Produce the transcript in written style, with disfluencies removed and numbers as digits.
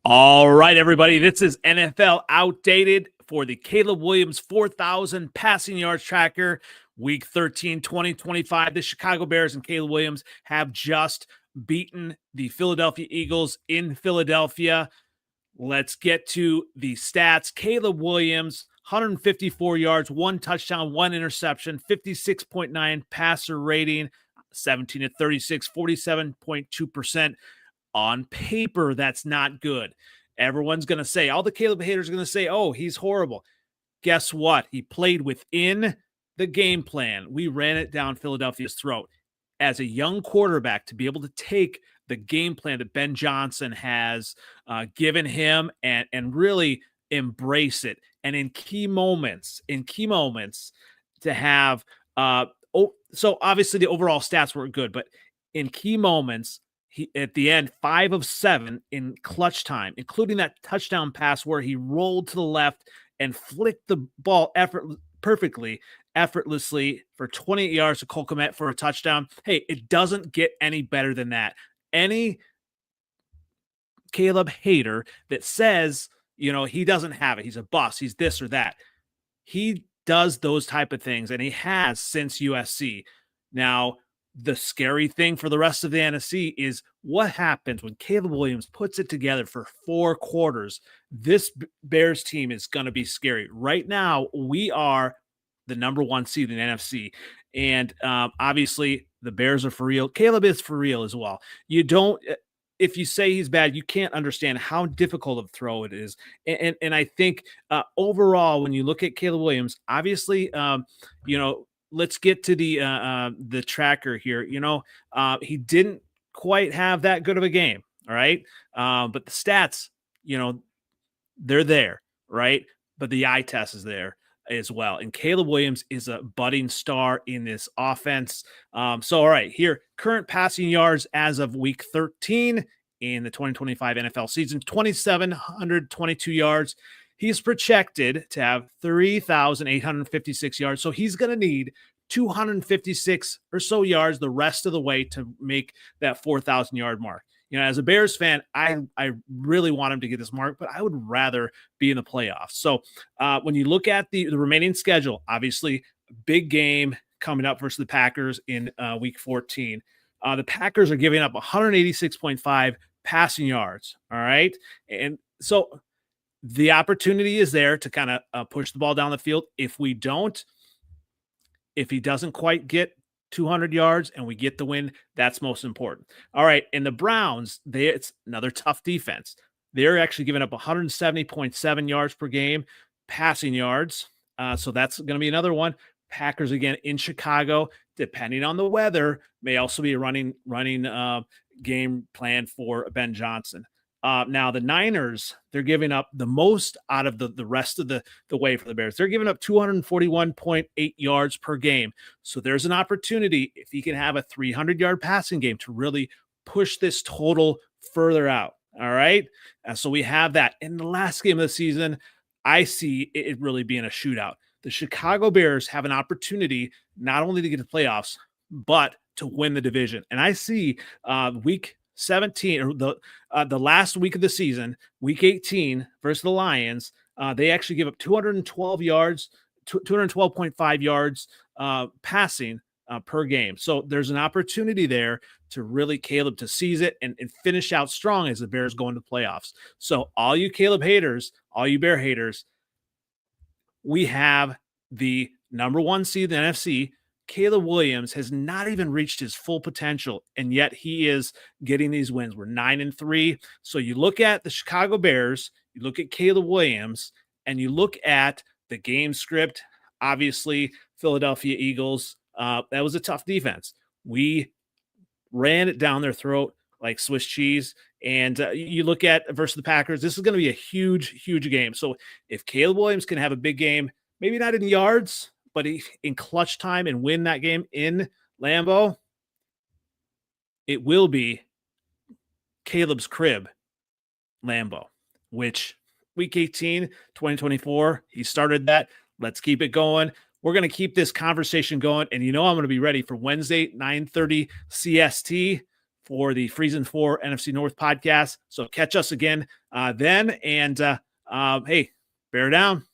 All right, everybody. This is NFL Outdated for the Caleb Williams 4,000 passing yards tracker, week 13, 2025. The Chicago Bears and Caleb Williams have just beaten the Philadelphia Eagles in Philadelphia. Let's get to the stats. Caleb Williams, 154 yards, 1 touchdown, 1 interception, 56.9 passer rating, 17 to 36, 47.2%. On paper, that's not good. Everyone's going to say, all the Caleb haters are going to say, oh, he's horrible. Guess what? He played within the game plan. We ran it down Philadelphia's throat. As a young quarterback, to be able to take the game plan that Ben Johnson has given him and really embrace it. And in key moments, to have, so obviously the overall stats weren't good, but in key moments, he, at the end, 5 of 7 in clutch time, including that touchdown pass where he rolled to the left and flicked the ball effortlessly for 28 yards to Cole Kmet for a touchdown. Hey, it doesn't get any better than that. Any Caleb hater that says, he doesn't have it, he's a bust, he's this or that, he does those type of things, and he has since USC. Now, the scary thing for the rest of the NFC is what happens when Caleb Williams puts it together for 4 quarters. This Bears team is going to be scary. Right now, we are the number 1 seed in the NFC. And obviously, the Bears are for real. Caleb is for real as well. If you say he's bad, you can't understand how difficult of a throw it is. And I think overall, when you look at Caleb Williams, obviously, let's get to the tracker here. He didn't quite have that good of a game. All right. But the stats, they're there. Right. But the eye test is there as well. And Caleb Williams is a budding star in this offense. So, all right, here, current passing yards as of week 13 in the 2025 NFL season, 2,722 yards. He's projected to have 3,856 yards. So he's going to need 256 or so yards the rest of the way to make that 4,000 yard mark. As a Bears fan, I really want him to get this mark, but I would rather be in the playoffs. So when you look at the remaining schedule, obviously big game coming up versus the Packers in week 14. The Packers are giving up 186.5 passing yards. All right. And so the opportunity is there to kind of push the ball down the field. If he doesn't quite get 200 yards and we get the win, that's most important. All right. And the Browns, it's another tough defense. They're actually giving up 170.7 yards per game, passing yards. So that's going to be another one. Packers, again, in Chicago, depending on the weather, may also be a running game plan for Ben Johnson. Now, the Niners, they're giving up the most out of the rest of the way for the Bears. They're giving up 241.8 yards per game. So there's an opportunity, if he can have a 300-yard passing game, to really push this total further out. All right? So we have that. In the last game of the season, I see it really being a shootout. The Chicago Bears have an opportunity not only to get to playoffs, but to win the division. And I see week 17 or the last week of the season, week 18 versus the Lions, they actually give up 212 yards, 212.5 yards passing per game. So there's an opportunity there to really Caleb to seize it and finish out strong as the Bears go into playoffs. So all you Caleb haters, all you Bear haters, we have the number 1 seed in the NFC. Caleb Williams has not even reached his full potential, and yet he is getting these wins. We're 9-3. So you look at the Chicago Bears, you look at Caleb Williams, and you look at the game script. Obviously, Philadelphia Eagles, that was a tough defense. We ran it down their throat like Swiss cheese. And you look at versus the Packers, this is going to be a huge, huge game. So if Caleb Williams can have a big game, maybe not in yards, but in clutch time and win that game in Lambeau, it will be Caleb's crib, Lambeau, which week 18, 2024, he started that. Let's keep it going. We're going to keep this conversation going. And I'm going to be ready for Wednesday, 9:30 CST for the Freezin 4 NFC North podcast. So catch us again then. And hey, bear down.